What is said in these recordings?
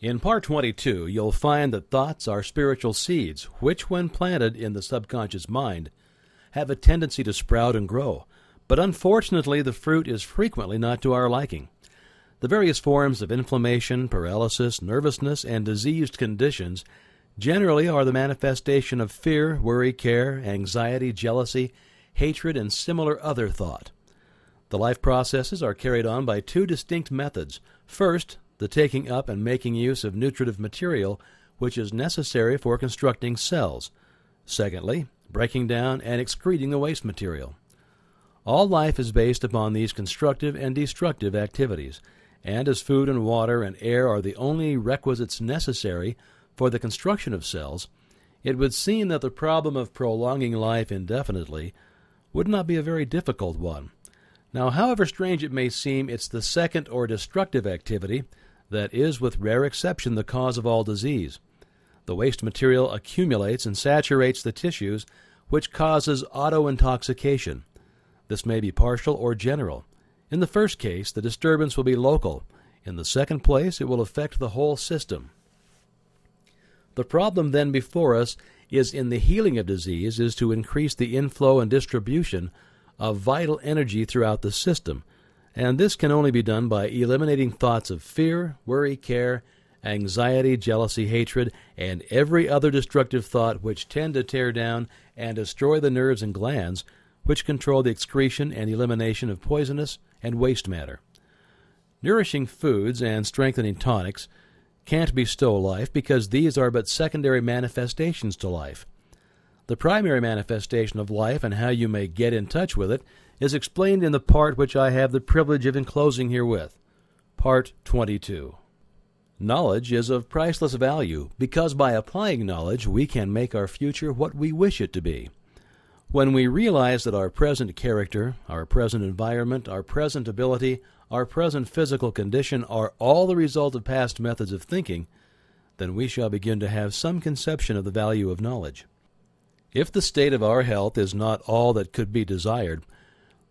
In Part 22, you'll find that thoughts are spiritual seeds, which, when planted in the subconscious mind, have a tendency to sprout and grow. But unfortunately, the fruit is frequently not to our liking. The various forms of inflammation, paralysis, nervousness, and diseased conditions generally are the manifestation of fear, worry, care, anxiety, jealousy, hatred, and similar other thought. The life processes are carried on by two distinct methods. First, the taking up and making use of nutritive material which is necessary for constructing cells. Secondly, breaking down and excreting the waste material. All life is based upon these constructive and destructive activities, and as food and water and air are the only requisites necessary for the construction of cells, it would seem that the problem of prolonging life indefinitely would not be a very difficult one. Now, however strange it may seem, it's the second or destructive activity that is, with rare exception, the cause of all disease. The waste material accumulates and saturates the tissues, which causes auto-intoxication. This may be partial or general. In the first case, the disturbance will be local. In the second place, it will affect the whole system. The problem then before us is in the healing of disease is to increase the inflow and distribution of vital energy throughout the system, and this can only be done by eliminating thoughts of fear, worry, care, anxiety, jealousy, hatred, and every other destructive thought which tend to tear down and destroy the nerves and glands which control the excretion and elimination of poisonous and waste matter. Nourishing foods and strengthening tonics can't bestow life because these are but secondary manifestations to life. The primary manifestation of life and how you may get in touch with it is explained in the part which I have the privilege of enclosing herewith, Part 22. Knowledge is of priceless value because by applying knowledge we can make our future what we wish it to be. When we realize that our present character, our present environment, our present ability, our present physical condition are all the result of past methods of thinking, then we shall begin to have some conception of the value of knowledge. If the state of our health is not all that could be desired,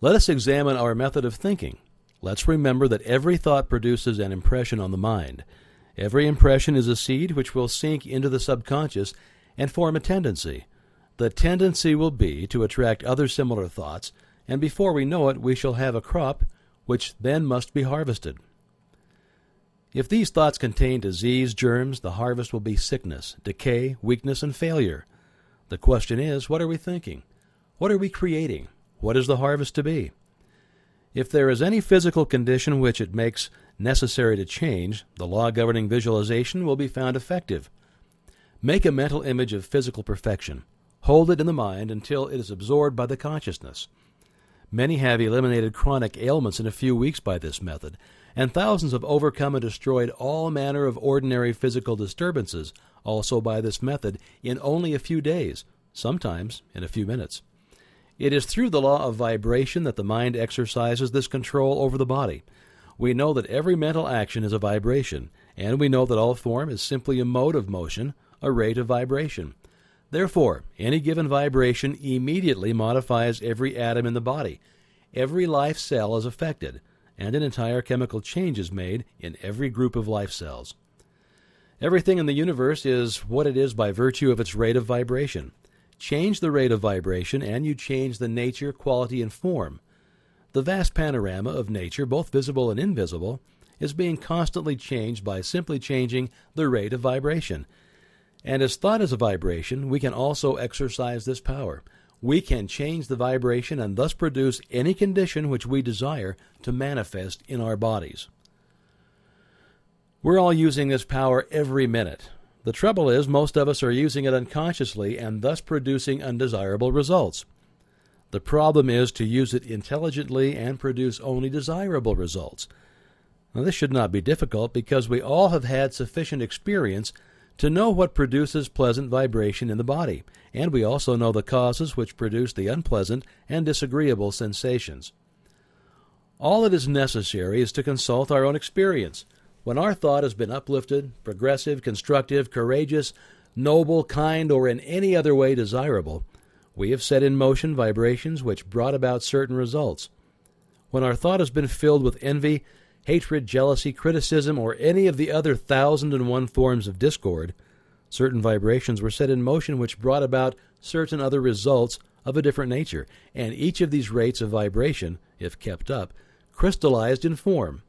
let us examine our method of thinking. Let's remember that every thought produces an impression on the mind. Every impression is a seed which will sink into the subconscious and form a tendency. The tendency will be to attract other similar thoughts, and before we know it, we shall have a crop which then must be harvested. If these thoughts contain disease germs, the harvest will be sickness, decay, weakness, and failure. The question is, what are we thinking? What are we creating? What is the harvest to be? If there is any physical condition which it makes necessary to change, the law governing visualization will be found effective. Make a mental image of physical perfection. Hold it in the mind until it is absorbed by the consciousness. Many have eliminated chronic ailments in a few weeks by this method, and thousands have overcome and destroyed all manner of ordinary physical disturbances also by this method in only a few days, sometimes in a few minutes. It is through the law of vibration that the mind exercises this control over the body. We know that every mental action is a vibration, and we know that all form is simply a mode of motion, a rate of vibration. Therefore, any given vibration immediately modifies every atom in the body. Every life cell is affected, and an entire chemical change is made in every group of life cells. Everything in the universe is what it is by virtue of its rate of vibration. Change the rate of vibration, and you change the nature, quality, and form. The vast panorama of nature, both visible and invisible, is being constantly changed by simply changing the rate of vibration. And as thought is a vibration, we can also exercise this power. We can change the vibration and thus produce any condition which we desire to manifest in our bodies. We're all using this power every minute. The trouble is, most of us are using it unconsciously and thus producing undesirable results. The problem is to use it intelligently and produce only desirable results. Now, this should not be difficult because we all have had sufficient experience to know what produces pleasant vibration in the body, and we also know the causes which produce the unpleasant and disagreeable sensations. All that is necessary is to consult our own experience. When our thought has been uplifted, progressive, constructive, courageous, noble, kind, or in any other way desirable, we have set in motion vibrations which brought about certain results. When our thought has been filled with envy, hatred, jealousy, criticism, or any of the other 1,001 forms of discord, certain vibrations were set in motion which brought about certain other results of a different nature, and each of these rates of vibration, if kept up, crystallized in form.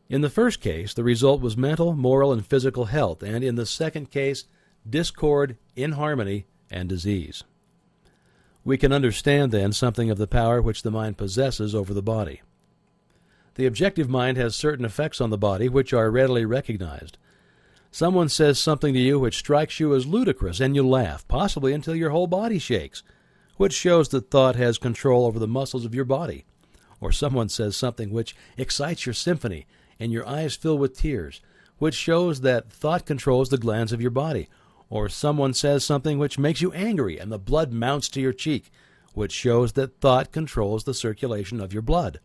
In the first case, the result was mental, moral, and physical health, and in the second case, discord, inharmony, and disease. We can understand, then, something of the power which the mind possesses over the body. The objective mind has certain effects on the body which are readily recognized. Someone says something to you which strikes you as ludicrous, and you laugh, possibly until your whole body shakes, which shows that thought has control over the muscles of your body. Or someone says something which excites your symphony, and your eyes fill with tears, which shows that thought controls the glands of your body. Or someone says something which makes you angry, and the blood mounts to your cheek, which shows that thought controls the circulation of your blood.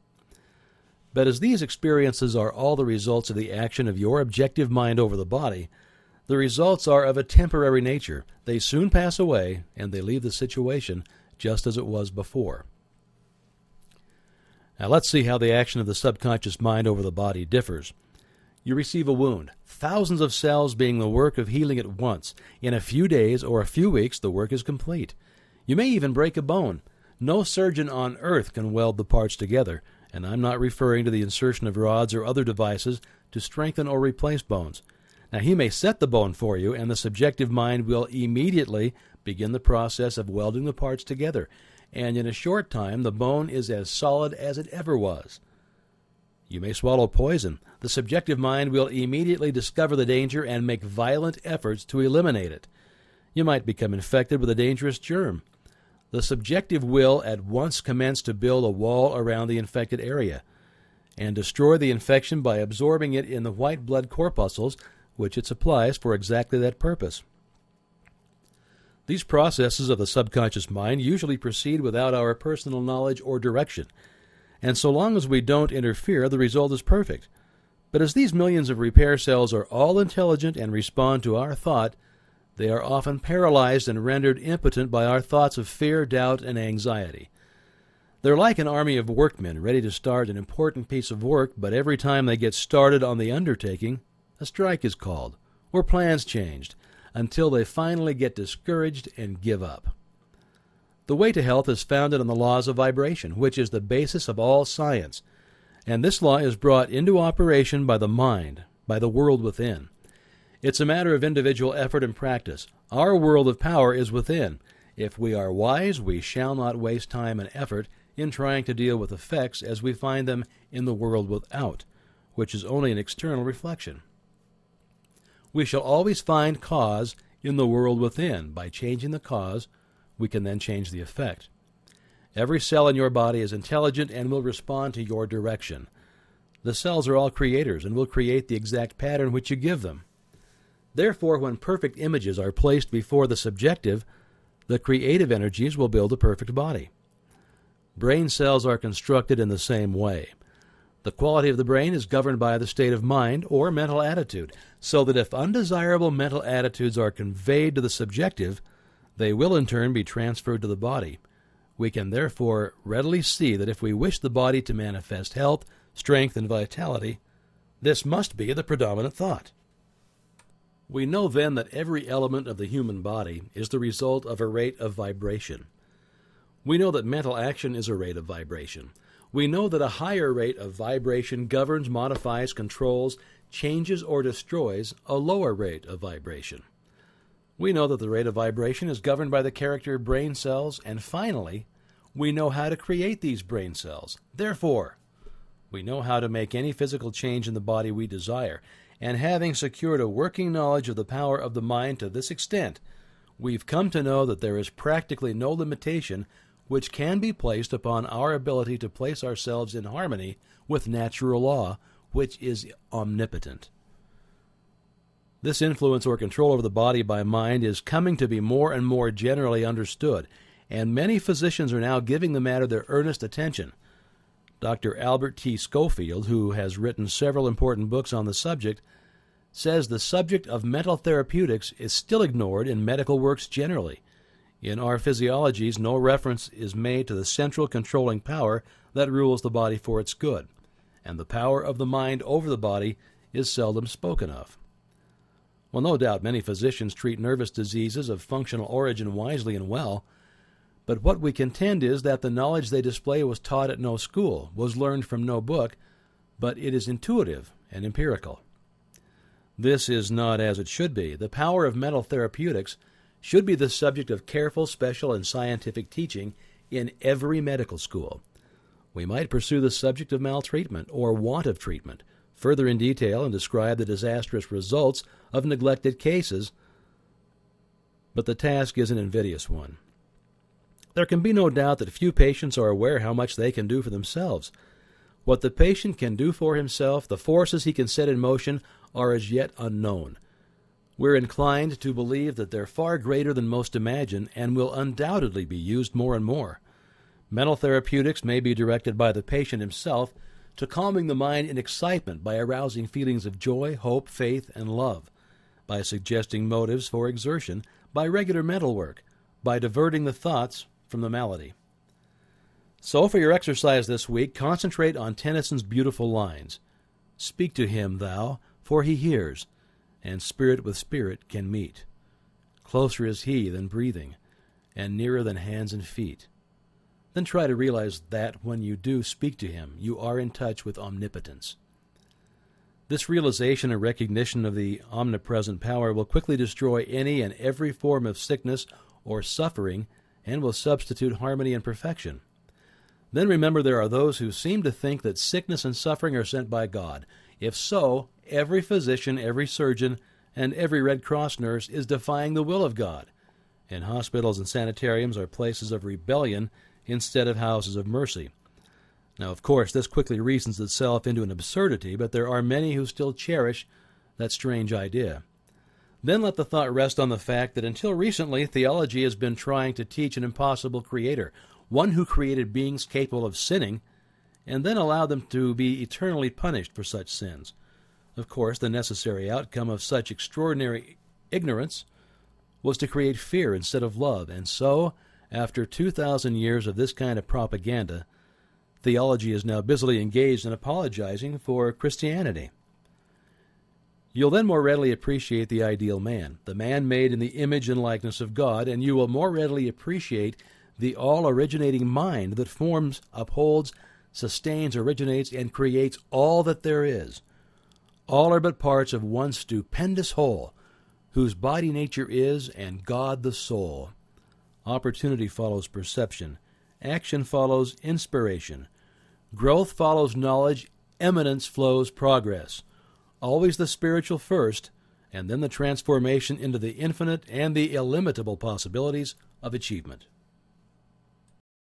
But as these experiences are all the results of the action of your objective mind over the body, the results are of a temporary nature. They soon pass away, and they leave the situation just as it was before. Now let's see how the action of the subconscious mind over the body differs. You receive a wound, thousands of cells being the work of healing at once. In a few days or a few weeks, the work is complete. You may even break a bone. No surgeon on earth can weld the parts together, and I'm not referring to the insertion of rods or other devices to strengthen or replace bones. Now, he may set the bone for you, and the subjective mind will immediately begin the process of welding the parts together, and in a short time the bone is as solid as it ever was. You may swallow poison. The subjective mind will immediately discover the danger and make violent efforts to eliminate it. You might become infected with a dangerous germ. The subjective will at once commence to build a wall around the infected area and destroy the infection by absorbing it in the white blood corpuscles, which it supplies for exactly that purpose. These processes of the subconscious mind usually proceed without our personal knowledge or direction, and so long as we don't interfere, the result is perfect. But as these millions of repair cells are all intelligent and respond to our thought, they are often paralyzed and rendered impotent by our thoughts of fear, doubt, and anxiety. They're like an army of workmen ready to start an important piece of work, but every time they get started on the undertaking, a strike is called, or plans changed, until they finally get discouraged and give up. The way to health is founded on the laws of vibration, which is the basis of all science, and this law is brought into operation by the mind, by the world within. It's a matter of individual effort and practice. Our world of power is within. If we are wise, we shall not waste time and effort in trying to deal with effects as we find them in the world without, which is only an external reflection. We shall always find cause in the world within. By changing the cause, we can then change the effect. Every cell in your body is intelligent and will respond to your direction. The cells are all creators and will create the exact pattern which you give them. Therefore, when perfect images are placed before the subjective, the creative energies will build a perfect body. Brain cells are constructed in the same way. The quality of the brain is governed by the state of mind or mental attitude, so that if undesirable mental attitudes are conveyed to the subjective, they will in turn be transferred to the body. We can therefore readily see that if we wish the body to manifest health, strength, and vitality, this must be the predominant thought. We know then that every element of the human body is the result of a rate of vibration. We know that mental action is a rate of vibration. We know that a higher rate of vibration governs, modifies, controls, changes, or destroys a lower rate of vibration. We know that the rate of vibration is governed by the character of brain cells, and finally, we know how to create these brain cells. Therefore, we know how to make any physical change in the body we desire, and having secured a working knowledge of the power of the mind to this extent, we've come to know that there is practically no limitation which can be placed upon our ability to place ourselves in harmony with natural law, which is omnipotent. This influence or control over the body by mind is coming to be more and more generally understood, and many physicians are now giving the matter their earnest attention. Dr. Albert T. Schofield, who has written several important books on the subject, says the subject of mental therapeutics is still ignored in medical works generally. In our physiologies, no reference is made to the central controlling power that rules the body for its good. and the power of the mind over the body is seldom spoken of. Well, no doubt many physicians treat nervous diseases of functional origin wisely and well, but what we contend is that the knowledge they display was taught at no school, was learned from no book, but it is intuitive and empirical. This is not as it should be. The power of mental therapeutics should be the subject of careful, special, and scientific teaching in every medical school. We might pursue the subject of maltreatment or want of treatment further in detail and describe the disastrous results of neglected cases, but the task is an invidious one. There can be no doubt that few patients are aware how much they can do for themselves. What the patient can do for himself, the forces he can set in motion, are as yet unknown. We're inclined to believe that they're far greater than most imagine and will undoubtedly be used more and more. Mental therapeutics may be directed by the patient himself to calming the mind in excitement by arousing feelings of joy, hope, faith, and love, by suggesting motives for exertion, by regular mental work, by diverting the thoughts from the malady. So for your exercise this week, concentrate on Tennyson's beautiful lines. Speak to him, thou, for he hears, and spirit with spirit can meet. Closer is he than breathing, and nearer than hands and feet. Then try to realize that when you do speak to him, you are in touch with omnipotence. This realization and recognition of the omnipresent power will quickly destroy any and every form of sickness or suffering and will substitute harmony and perfection. Then remember, there are those who seem to think that sickness and suffering are sent by God. If so, every physician, every surgeon, and every Red Cross nurse is defying the will of God, and hospitals and sanitariums are places of rebellion instead of houses of mercy. Now, of course, this quickly reasons itself into an absurdity, but there are many who still cherish that strange idea. Then let the thought rest on the fact that until recently, theology has been trying to teach an impossible creator, one who created beings capable of sinning, and then allowed them to be eternally punished for such sins. Of course, the necessary outcome of such extraordinary ignorance was to create fear instead of love, and so, after 2,000 years of this kind of propaganda, theology is now busily engaged in apologizing for Christianity. You'll then more readily appreciate the ideal man, the man made in the image and likeness of God, and you will more readily appreciate the all-originating mind that forms, upholds, sustains, originates, and creates all that there is. All are but parts of one stupendous whole, whose body nature is, and God the soul. Opportunity follows perception. Action follows inspiration. Growth follows knowledge. Eminence flows progress. Always the spiritual first, and then the transformation into the infinite and the illimitable possibilities of achievement.